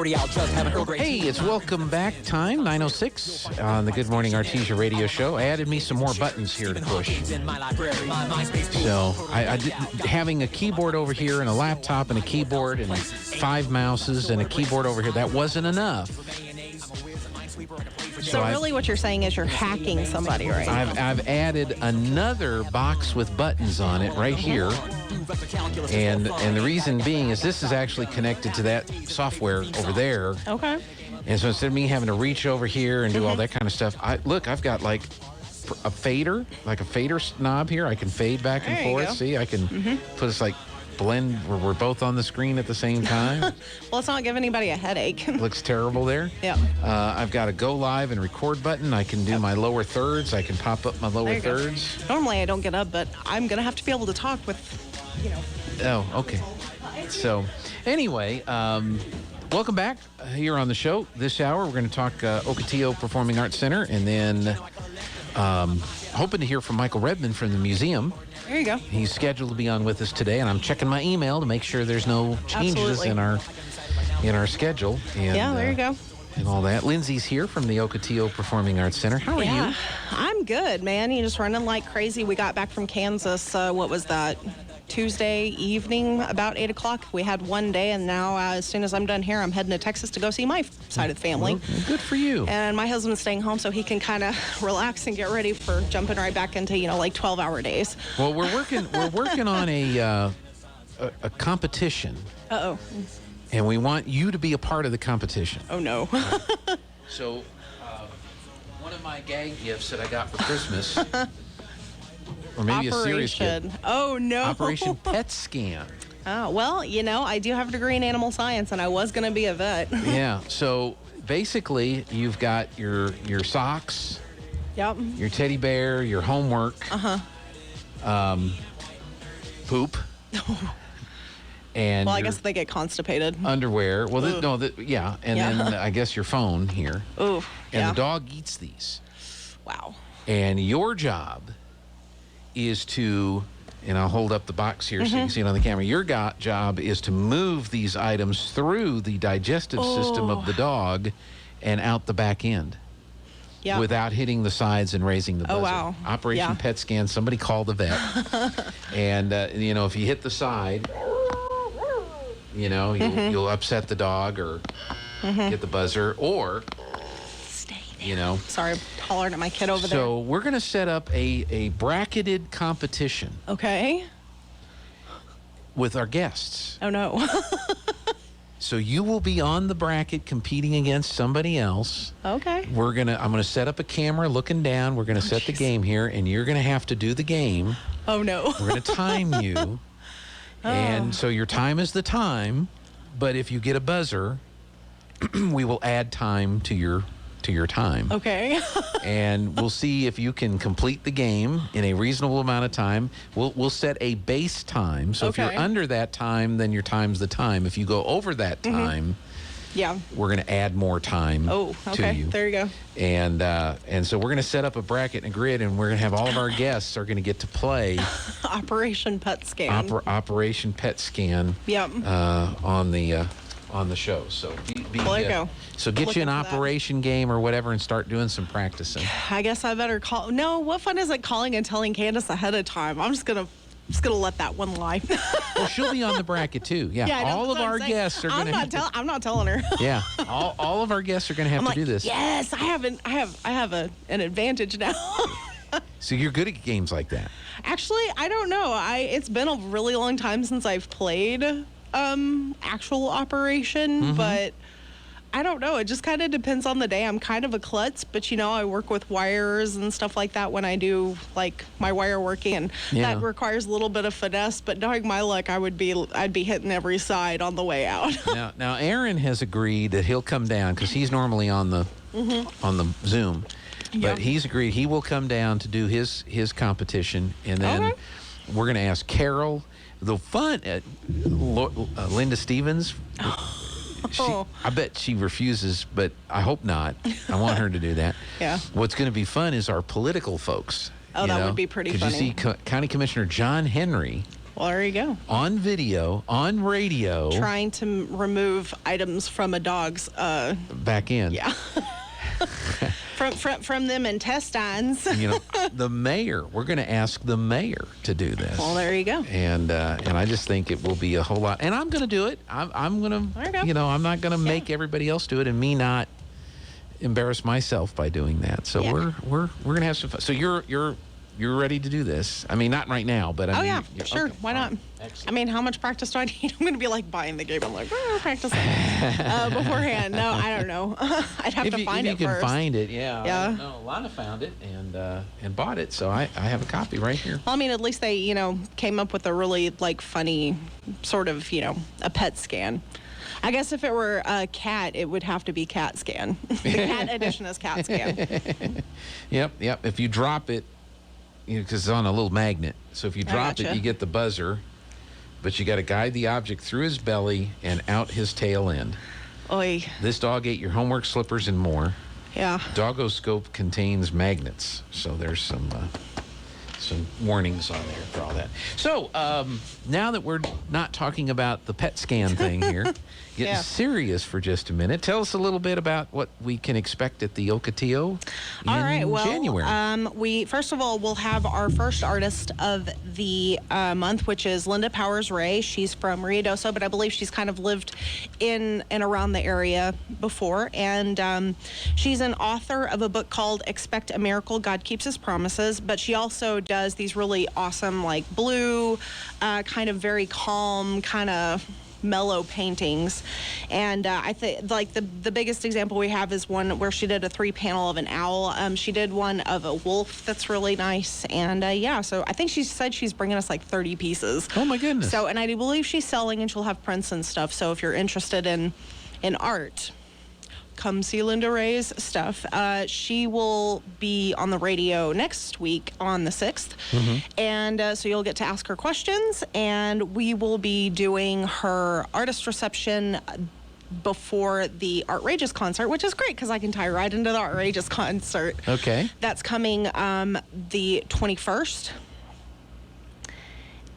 40 out just having Earl Grey. Hey, it's welcome back time, 9:06 on the Good Morning Artesia radio show. I added me some more buttons here to push. So, having a keyboard over here and a laptop and a keyboard and 5 mouses and a keyboard over here, that wasn't enough. So really what you're saying is you're hacking somebody, right? I've added another box with buttons on it right here. And the reason being is this is actually connected to that software over there. Okay. And so instead of me having to reach over here and do all that kind of stuff, I've got like a fader, like a fader knob here. I can fade back and forth. See, I can put this like blend where we're both on the screen at the same time. Well, let's not give anybody a headache. Looks terrible there. Yeah. I've got a go live and record button. I can do my lower thirds. I can pop up my lower thirds. Normally I don't get up, but I'm going to have to be able to talk with, Oh, okay. So, anyway, welcome back here on the show. This hour, we're going to talk Ocotillo Performing Arts Center, and then hoping to hear from Michael Redmond from the museum. There you go. He's scheduled to be on with us today, and I'm checking my email to make sure there's no changes in our schedule. And, yeah, there you go. And all that. Lindsey's here from the Ocotillo Performing Arts Center. How are you? I'm good, man. You just running like crazy. We got back from Kansas. What was that? Tuesday evening, about 8 o'clock. We had one day, and now as soon as I'm done here, I'm heading to Texas to go see my side of the family. Well, good for you. And my husband's staying home so he can kind of relax and get ready for jumping right back into, like 12-hour days. Well, we're working on a competition. Uh-oh. And we want you to be a part of the competition. Oh, no. So, one of my gag gifts that I got for Christmas, or maybe a serious gift. Oh, no. Operation Pet Scan. Oh, well, I do have a degree in animal science, and I was going to be a vet. Yeah. So, basically, you've got your socks, yep, your teddy bear, your homework, poop. And well, I guess they get constipated. Underwear. Well, yeah. And then I guess your phone here. Ooh. And the dog eats these. Wow. And your job is to, and I'll hold up the box here so you can see it on the camera. Your job is to move these items through the digestive system of the dog and out the back end. Yeah. Without hitting the sides and raising the buzzer. Oh, wow. Operation Pet Scan. Somebody call the vet. And, if you hit the side, you'll upset the dog or get the buzzer or, Sorry, I'm hollering at my kid over there. So we're going to set up a bracketed competition. Okay. With our guests. Oh, no. So you will be on the bracket competing against somebody else. Okay. I'm going to set up a camera looking down. We're going to set the game here, and you're going to have to do the game. Oh, no. We're going to time you. And so your time is the time, but if you get a buzzer, we will add time to your time. Okay. And we'll see if you can complete the game in a reasonable amount of time. We'll set a base time. So if you're under that time, then your time's the time. If you go over that time, we're going to add more time to you. There you go. And so we're going to set up a bracket and a grid, and we're going to have all of our guests are going to get to play Operation Pet Scan. Operation Pet Scan. Yep. On the show. So there you go. So get you an operation game or whatever and start doing some practicing. I guess I better call. No, what fun is it calling and telling Candace ahead of time? I'm just gonna let that one lie. Well, she'll be on the bracket too. Yeah, all of our guests are going to. I'm not telling her. Yeah, all of our guests are going to have to do this. Yes, I have an advantage now. So you're good at games like that. Actually, I don't know. It's been a really long time since I've played actual operation, but I don't know. It just kind of depends on the day. I'm kind of a klutz, but I work with wires and stuff like that when I do like my wire working, and that requires a little bit of finesse. But knowing my luck, I'd be hitting every side on the way out. Now Aaron has agreed that he'll come down because he's normally on the Zoom, but he's agreed he will come down to do his competition, and then we're going to ask Carol. The fun, Linda Stevens, I bet she refuses, but I hope not. I want her to do that. Yeah. What's going to be fun is our political folks. Oh, that would be pretty funny. Because you see County Commissioner John Henry Well, there you go. On video, on radio. Trying to remove items from a dog's back in. Yeah. from them intestines. The mayor. We're going to ask the mayor to do this. Well, there you go. And I just think it will be a whole lot. And I'm going to do it. I'm going to. I'm not going to make everybody else do it, and me not embarrass myself by doing that. So we're going to have some fun. So you're ready to do this? I mean, not right now, but I mean, sure. Okay. Why not? Excellent. I mean, how much practice do I need? I'm going to be like buying the game. I'm like, practicing beforehand. No, I don't know. I'd have to find it first. If you can find it, yeah. No, Lana found it and bought it, so I have a copy right here. Well, I mean, at least they, came up with a really funny sort of, a pet scan. I guess if it were a cat, it would have to be cat scan. The cat edition is cat scan. Yep. If you drop it, because it's on a little magnet. So if you drop it, you get the buzzer, but you got to guide the object through his belly and out his tail end. Oy. This dog ate your homework slippers and more. Yeah. Doggoscope contains magnets, so there's some warnings on there for all that. So now that we're not talking about the pet scan thing here, getting serious for just a minute, tell us a little bit about what we can expect at the Ocotillo in January. We first of all will have our first artist of the month, which is Linda Powers Ray. She's from Ruidoso, but I believe she's kind of lived in and around the area before, and she's an author of a book called Expect a Miracle, God Keeps His Promises, but she also does these really awesome blue, kind of very calm, kind of mellow paintings. And I think the biggest example we have is one where she did a 3-panel of an owl. She did one of a wolf that's really nice. And so I think she said she's bringing us 30 pieces. Oh my goodness. So, and I do believe she's selling, and she'll have prints and stuff. So if you're interested in art, come see Linda Ray's stuff. She will be on the radio next week on the 6th. Mm-hmm. And so you'll get to ask her questions, and we will be doing her artist reception before the Outrageous concert, which is great because I can tie right into the Outrageous concert. Okay. That's coming the 21st.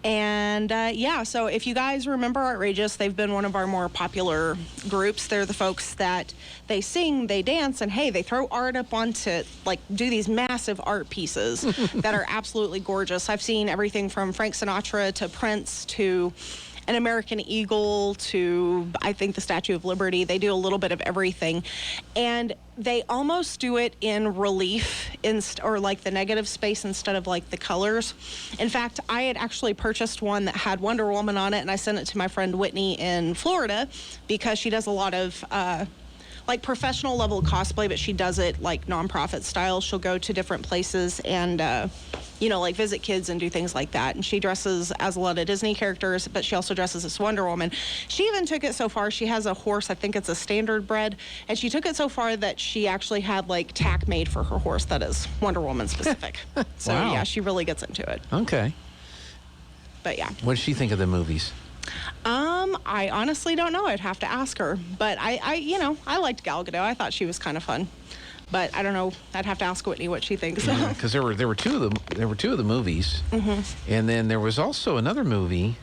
And so if you guys remember Outrageous, they've been one of our more popular groups. They're the folks that they sing, they dance, and hey, they throw art up onto, do these massive art pieces that are absolutely gorgeous. I've seen everything from Frank Sinatra to Prince to an American Eagle to, I think, the Statue of Liberty. They do a little bit of everything. And they almost do it in relief or the negative space instead of the colors. In fact, I had actually purchased one that had Wonder Woman on it, and I sent it to my friend Whitney in Florida because she does a lot of professional level cosplay, but she does it nonprofit style. She'll go to different places and visit kids and do things like that. And she dresses as a lot of Disney characters, but she also dresses as Wonder Woman. She even took it so far, she has a horse, I think it's a standard bred, and she took it so far that she actually had tack made for her horse that is Wonder Woman specific. So wow. Yeah, she really gets into it. Okay. But yeah. What does she think of the movies? I honestly don't know. I'd have to ask her. But I liked Gal Gadot. I thought she was kind of fun. But I don't know. I'd have to ask Whitney what she thinks. Because there were two of the movies, mm-hmm. And then there was also another movie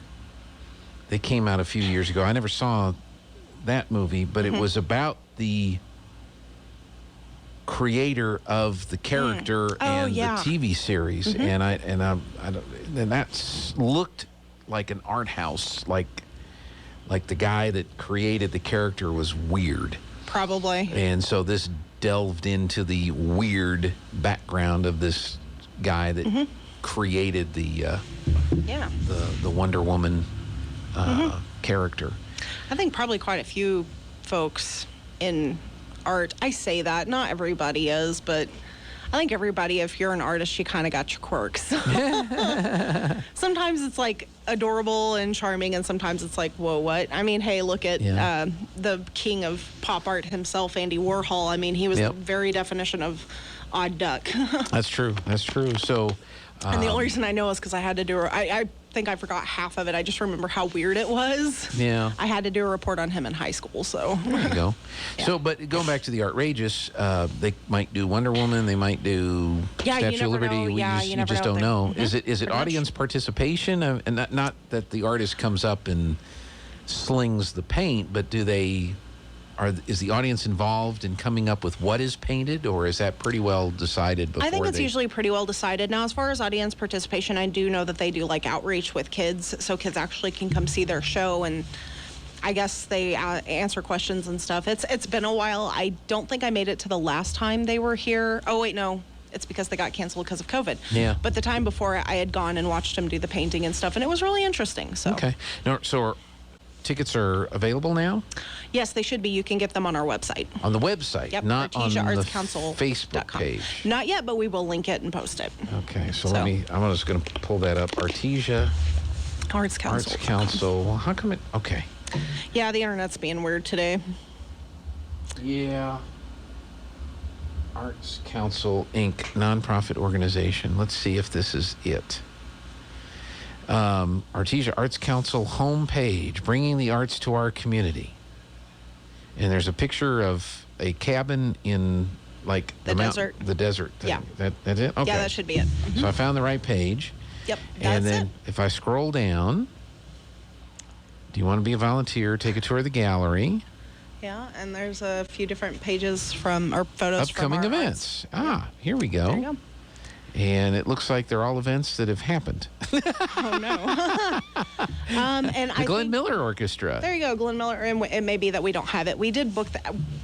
that came out a few years ago. I never saw that movie, but mm-hmm. It was about the creator of the character and the TV series, mm-hmm. and that looked like an art house, like the guy that created the character was weird. Probably. And so this delved into the weird background of this guy that mm-hmm. created the Wonder Woman mm-hmm. character. I think probably quite a few folks in art. I say that, not everybody is, but I think everybody, if you're an artist, you kind of got your quirks. Sometimes it's adorable and charming, and sometimes it's whoa, what? I mean, hey, look at the king of pop art himself, Andy Warhol. I mean, he was the very definition of odd duck. That's true. So. And the only reason I know is because I had to do I think I forgot half of it. I just remember how weird it was. Yeah. I had to do a report on him in high school, so. There you go. Yeah. So, but going back to the Outrageous, they might do Wonder Woman. They might do Yeah, you Statue of never Liberty. know. Yeah, you you never just know. don't know. Mhm. Is it Pretty audience much. participation? And not that the artist comes up and slings the paint, but is the audience involved in coming up with what is painted, or is that pretty well decided before? I think it's usually pretty well decided. Now, as far as audience participation, I do know that they do like outreach with kids, so kids actually can come see their show, and I guess they answer questions and stuff. It's been a while. I don't think I made it to the last time they were here. Oh, wait, no. It's because they got canceled because of COVID. Yeah. But the time before, I had gone and watched them do the painting and stuff, and it was really interesting. So. Okay. Now, so tickets are available now? Yes, they should be. You can get them on our website. On the website, Yep, not on the ArtesiaArtsCouncil.com. Facebook page. Not yet, but we will link it and post it. Okay, so So. I'm just going to pull that up. Artesia Arts Council. Arts Council. Well, how come it, okay. Yeah, the internet's being weird today. Yeah. Arts Council, Inc., nonprofit organization. Let's see if this is it. Artesia Arts Council homepage, bringing the arts to our community. And there's a picture of a cabin in, like, The desert. The desert thing. Yeah. That's it? Okay. Yeah, that should be it. Mhm. So I found the right page. Yep, And that's then it. if I scroll down, do you want to be a volunteer? Take a tour of the gallery. Yeah, and there's a few different pages or photos Upcoming from our events. Here we go. There you go. And it looks like they're all events that have happened. Oh no. And The Glenn Miller Orchestra. There you go, Glenn Miller. And it may be that we don't have it. We did book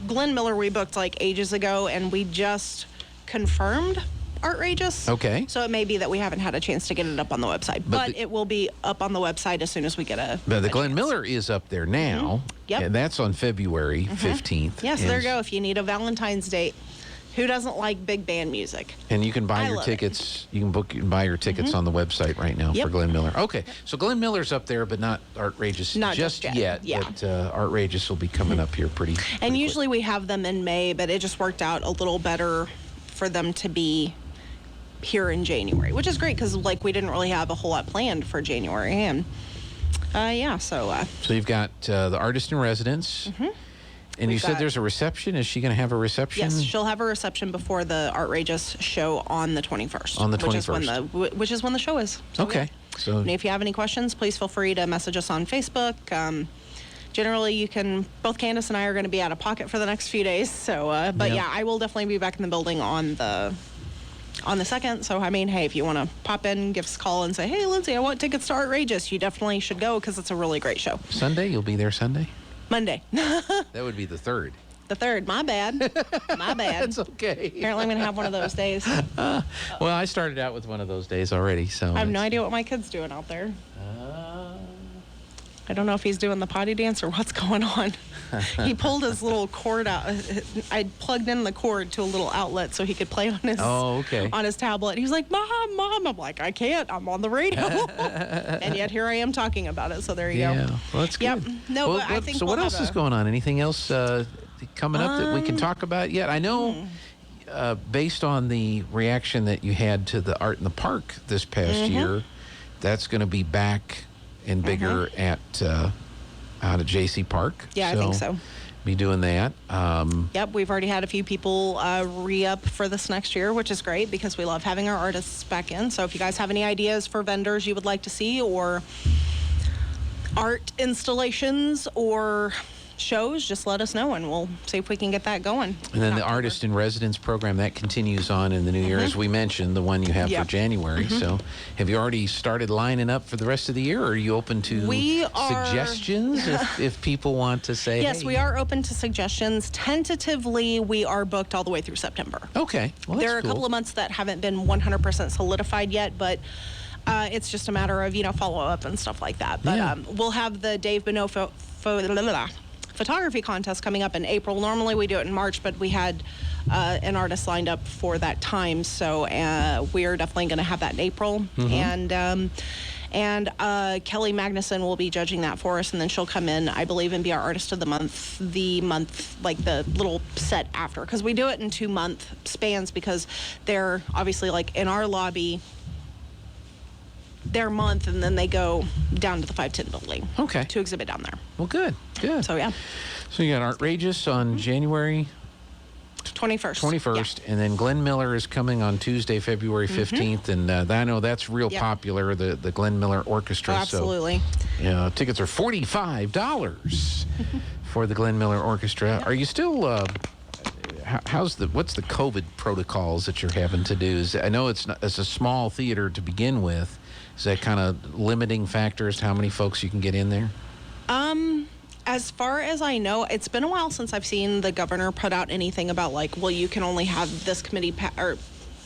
Glenn Miller. We booked like ages ago, and we just confirmed Outrageous. Okay. So it may be that we haven't had a chance to get it up on the website, but it will be up on the website as soon as we get a. But the Glenn chance. Miller is up there now. Yep. And that's on February 15th. Yes, there you go. If you need a Valentine's date, who doesn't like big band music? And you can buy I your love it. tickets. You can book and buy your tickets on the website right now Yep. for Glenn Miller. Okay, so Glenn Miller's up there, but not Outrageous Not just just yet. yet. Yeah. But Outrageous will be coming up here pretty. And quick. usually we have them in May, but it just worked out a little better for them to be here in January, which is great because like we didn't really have a whole lot planned for January. And so you've got the artist in residence. And We've you said got- there's a reception. Is she going to have a reception? yes, she'll have a reception before the Outrageous show on the 21st. On the which is when 21st. which is when the show is. So, Okay. yeah. So And if you have any questions, please feel free to message us on Facebook. Generally, you can. Both Candace and I are going to be out of pocket for the next few days. So, but Yeah. yeah, I will definitely be back in the building on the 2nd. So, I mean, hey, if you want to pop in, give us a call and say, hey, Lindsay, I want tickets to Outrageous, you definitely should go because it's a really great show. Sunday, you'll be there Sunday? Monday, That would be the 3rd. the 3rd. My bad. My bad. That's okay. Apparently, I'm going to have one of those days. Well, I started out with one of those days already, so. I have no idea what my kid's doing out there. I don't know if he's doing the potty dance or what's going on. He pulled his little cord out. I plugged in the cord to a little outlet so he could play on his okay. on his tablet. He was like, Mom. I'm like, I can't. I'm on the radio. And yet here I am talking about it. So there you Yeah, go. well, that's good. Yep. No, Well, but I think so we'll what else have is going on? Anything else coming up that we can talk about yet? I know based on the reaction that you had to the Art in the Park this past year, that's going to be back and bigger out at JC Park. Yeah, I think so. Be doing that. Yep, we've already had a few people re-up for this next year, which is great because we love having our artists back in. So if you guys have any ideas for vendors you would like to see or art installations or shows, just let us know and we'll see if we can get that going. And then the Artist in Residence program, that continues on in the new year, as we mentioned, the one you have Yep. for January. So have you already started lining up for the rest of the year, or are you open to We are- suggestions if people want to say, Yes, hey, we are open to suggestions. Tentatively, we are booked all the way through September. Okay. Well, that's There are a cool. couple of months that haven't been 100% solidified yet, but it's just a matter of, follow-up and stuff like that. But Yeah. we'll have the Dave Bonneau photography contest coming up in April. Normally we do it in March, but we had an artist lined up for that time, so we are definitely going to have that in April. And Kelly Magnuson will be judging that for us, and then she'll come in, I believe, and be our artist of the month, like the little set after, because we do it in 2-month spans because they're obviously like in our lobby. their month, and then they go down to the 510 building. Okay. To exhibit down there. Well, good. So yeah. So you got Outrageous on January 21st. and then Glenn Miller is coming on Tuesday, February 15th, and I know that's real popular, the Glenn Miller Orchestra. Oh, absolutely. So, tickets are $45 for the Glenn Miller Orchestra. Are you still? What's the COVID protocols that you're having to do? I know it's a small theater to begin with. Is that kind of limiting factors to how many folks you can get in there? As far as I know, it's been a while since I've seen the governor put out anything about like, well, you can only have this committee or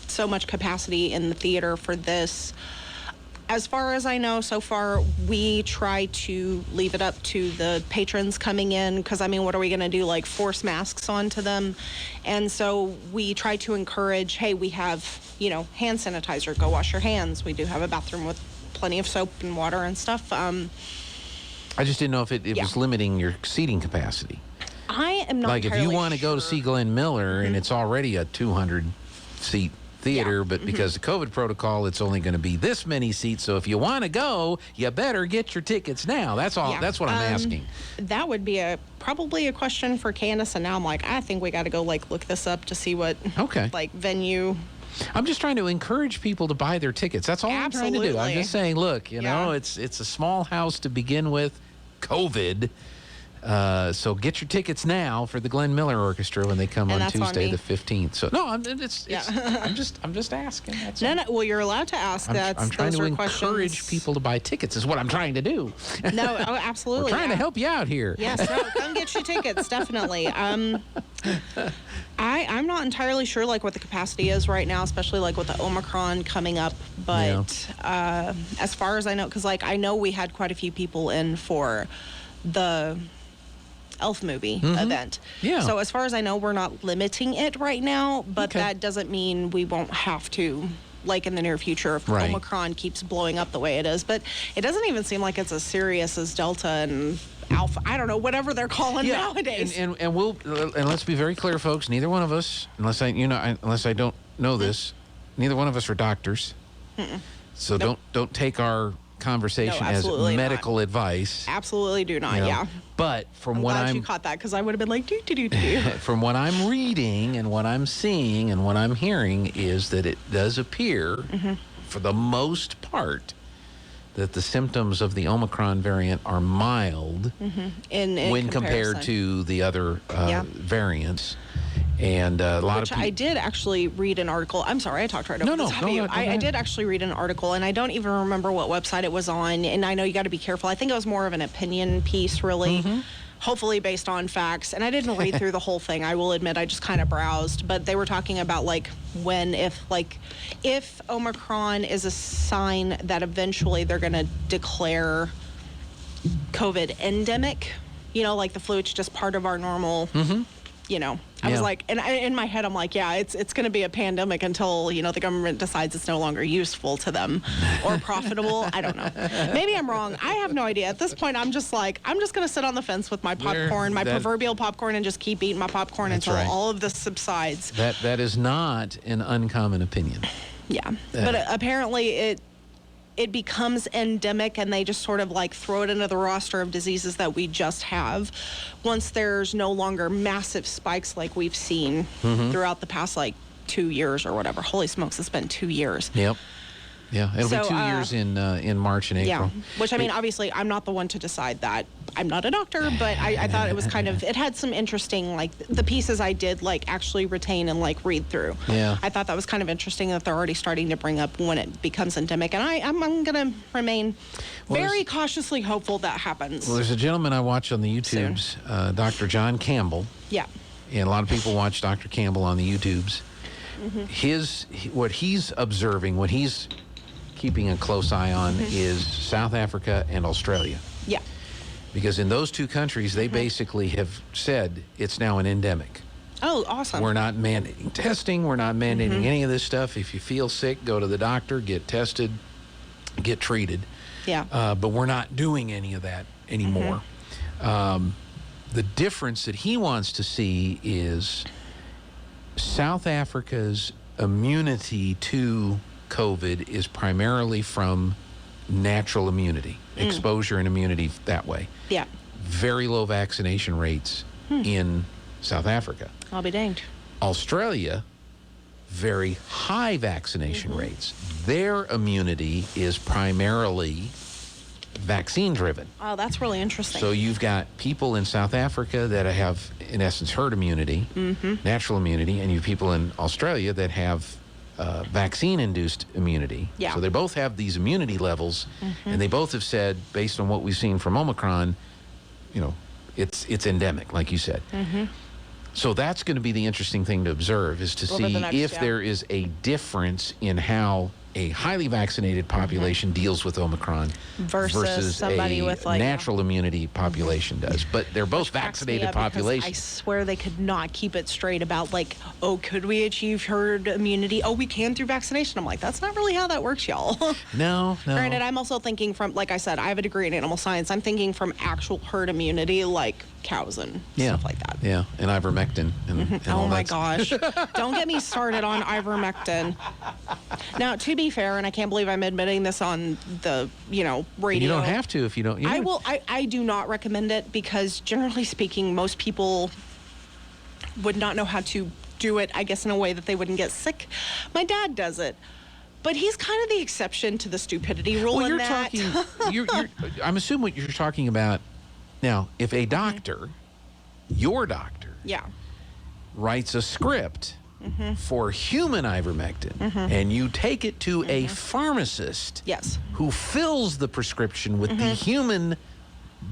so much capacity in the theater for this. As far as I know, so far, we try to leave it up to the patrons coming in, because, I mean, what are we going to do, like force masks onto them? And so we try to encourage, hey, we have, hand sanitizer, go wash your hands. We do have a bathroom with plenty of soap and water and stuff. I just didn't know if it was limiting your seating capacity. I am not like if you want to go to sure. see Glenn Miller and it's already a 200-seat theater, but because of the COVID protocol, it's only going to be this many seats. So if you want to go, you better get your tickets now. That's all. That's what I'm asking. That would be probably a question for Candace. And now I'm like, I think we got to go look this up to see what venue. I'm just trying to encourage people to buy their tickets. That's all I'm trying to do. I'm just saying, look, it's a small house to begin with. COVID. So get your tickets now for the Glenn Miller Orchestra when they come on Tuesday the 15th. So no, I'm just asking. No. Well, you're allowed to ask. I'm trying to encourage questions. people to buy tickets. Is what I'm trying to do. No, absolutely. We're trying to help you out here. Yes, come get your tickets, definitely. I'm not entirely sure what the capacity is right now, especially with the Omicron coming up. But as far as I know, because I know we had quite a few people in for the Elf movie event. Yeah. So as far as I know, we're not limiting it right now, but that doesn't mean we won't have to, in the near future, if Omicron keeps blowing up the way it is. But it doesn't even seem like it's as serious as Delta and Alpha. I don't know, whatever they're calling nowadays. And let's be very clear, folks. Neither one of us, unless I don't know this, neither one of us are doctors. So don't take our conversation as medical advice. Absolutely do not. But from what I'm glad you caught that, because I would have been like, do. From what I'm reading and what I'm seeing and what I'm hearing is that it does appear, for the most part, that the symptoms of the Omicron variant are mild when compared to the other variants. And a lot of people. I did actually read an article. I'm sorry, I talked right over the top of you. I did actually read an article, and I don't even remember what website it was on. And I know you got to be careful. I think it was more of an opinion piece, really. Hopefully based on facts. And I didn't read through the whole thing. I will admit, I just kind of browsed. But they were talking about if Omicron is a sign that eventually they're going to declare COVID endemic, the flu, it's just part of our normal. I was like, and in my head, I'm like, it's going to be a pandemic until, the government decides it's no longer useful to them or profitable. I don't know. Maybe I'm wrong. I have no idea. At this point, I'm just going to sit on the fence with my popcorn, proverbial popcorn, and just keep eating my popcorn until all of this subsides. That is not an uncommon opinion. Yeah. But apparently it becomes endemic, and they just sort of throw it into the roster of diseases that we just have once there's no longer massive spikes like we've seen throughout the past 2 years or whatever. Holy smokes, it's been 2 years. Yep. Yeah, it'll be 2 years in March and April. Yeah, which, I mean, obviously, I'm not the one to decide that. I'm not a doctor, but I thought it was it had some interesting, the pieces I did, actually retain and, read through. Yeah. I thought that was kind of interesting that they're already starting to bring up when it becomes endemic. And I'm going to remain very cautiously hopeful that happens. Well, there's a gentleman I watch on the YouTubes, Dr. John Campbell. Yeah. And a lot of people watch Dr. Campbell on the YouTubes. What he's observing, what he's keeping a close eye on is South Africa and Australia. Yeah. Because in those two countries, they basically have said it's now an endemic. Oh, awesome. We're not mandating testing. We're not mandating any of this stuff. If you feel sick, go to the doctor, get tested, get treated. Yeah. But we're not doing any of that anymore. The difference that he wants to see is South Africa's immunity to COVID is primarily from natural immunity, exposure and immunity that way. Yeah. Very low vaccination rates in South Africa. I'll be danged. Australia, very high vaccination rates. Their immunity is primarily vaccine-driven. Oh, that's really interesting. So you've got people in South Africa that have, in essence, herd immunity, natural immunity, and you have people in Australia that have vaccine-induced immunity. Yeah. So they both have these immunity levels, and they both have said, based on what we've seen from Omicron, it's endemic, like you said. So that's going to be the interesting thing to observe, is to see if there is a difference in how a highly vaccinated population deals with Omicron versus somebody a with like natural immunity population does. But they're both vaccinated populations. I swear they could not keep it straight about like, oh, could we achieve herd immunity? Oh, we can through vaccination. I'm like, that's not really how that works, y'all. No. Granted, I'm also thinking from, like I said, I have a degree in animal science. I'm thinking from actual herd immunity, like cows and stuff like that. Yeah, and ivermectin. And oh my gosh. Don't get me started on ivermectin. Now, to be fair, and I can't believe I'm admitting this on the, radio. You don't have to if you don't. I do not recommend it because generally speaking, most people would not know how to do it, I guess, in a way that they wouldn't get sick. My dad does it. But he's kind of the exception to the stupidity rule in that. I'm assuming what you're talking about now, if a doctor, your doctor, writes a script for human ivermectin, and you take it to a pharmacist who fills the prescription with the human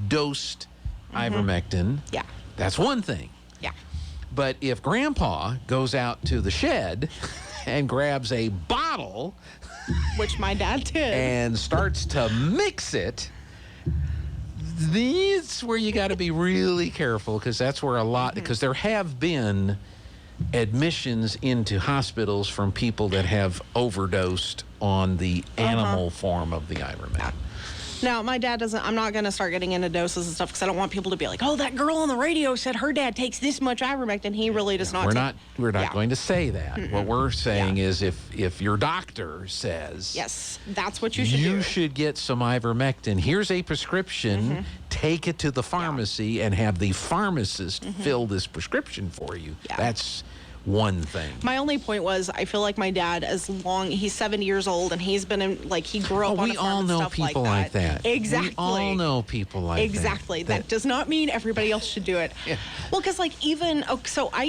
dosed ivermectin, that's one thing. Yeah. But if Grandpa goes out to the shed and grabs a bottle, which my dad did, and starts to mix it, that's where you got to be really careful, because that's where because there have been admissions into hospitals from people that have overdosed on the animal form of the ivermectin. Now, my dad doesn't, I'm not going to start getting into doses and stuff because I don't want people to be like, oh, that girl on the radio said her dad takes this much ivermectin. He really does not. We're not going to say that. What we're saying is if your doctor says, yes, that's what you should do. You should get some ivermectin. Here's a prescription. Take it to the pharmacy and have the pharmacist fill this prescription for you. That's one thing. My only point was, I feel like my dad, he's 70 years old and he's been in, like, he grew up on a farm and stuff like that. We all know people like that. Exactly. We all know people like that. Exactly. That does not mean everybody else should do it. Well, because like even, so I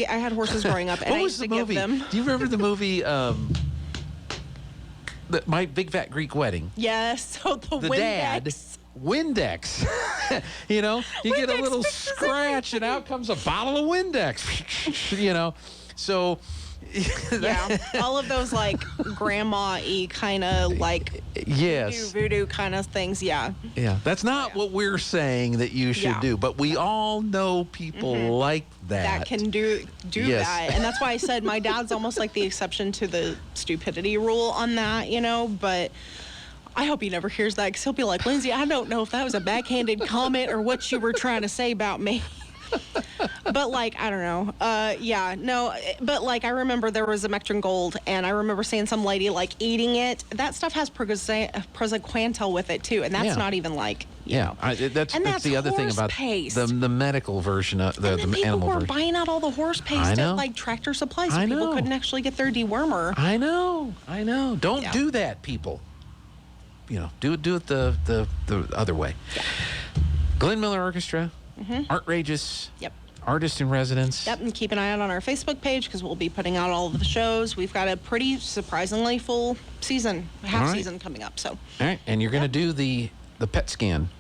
had horses growing up and what I was used the to movie? give them. Do you remember the movie, My Big Fat Greek Wedding? Yes. So the Windex. You get a little scratch and out comes a bottle of Windex. So all of those like grandma-y kind of like voodoo kind of things. That's not what we're saying that you should do, but we all know people like that can do that, and that's why I said my dad's almost like the exception to the stupidity rule on that, but I hope he never hears that, because he'll be like, Lindsay, I don't know if that was a backhanded comment or what you were trying to say about me. But like, I don't know. But like, I remember there was a Mectrin Gold, and I remember seeing some lady like eating it. That stuff has praziquantel with it too, and that's not even like, that's the other thing about the medical version of the animal version. People were buying out all the horse paste at like Tractor Supply, so people couldn't actually get their dewormer. I know. Don't do that, people. Do it the other way. Glenn Miller Orchestra, Artrageous, Artist in Residence. And keep an eye out on our Facebook page, because we'll be putting out all of the shows. We've got a pretty surprisingly full season, season coming up. So. All right, and you're going to do the PET scan.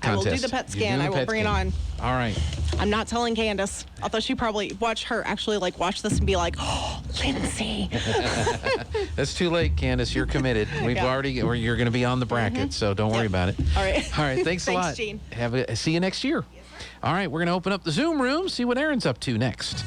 I will do the PET scan. I will bring it on. All right. I'm not telling Candace. Although she probably watch this and be like, oh, Lindsay. That's too late, Candace. You're committed. You're going to be on the bracket, so don't worry about it. All right. Thanks a lot. Gene. See you next year. All right, we're going to open up the Zoom room, see what Aaron's up to next.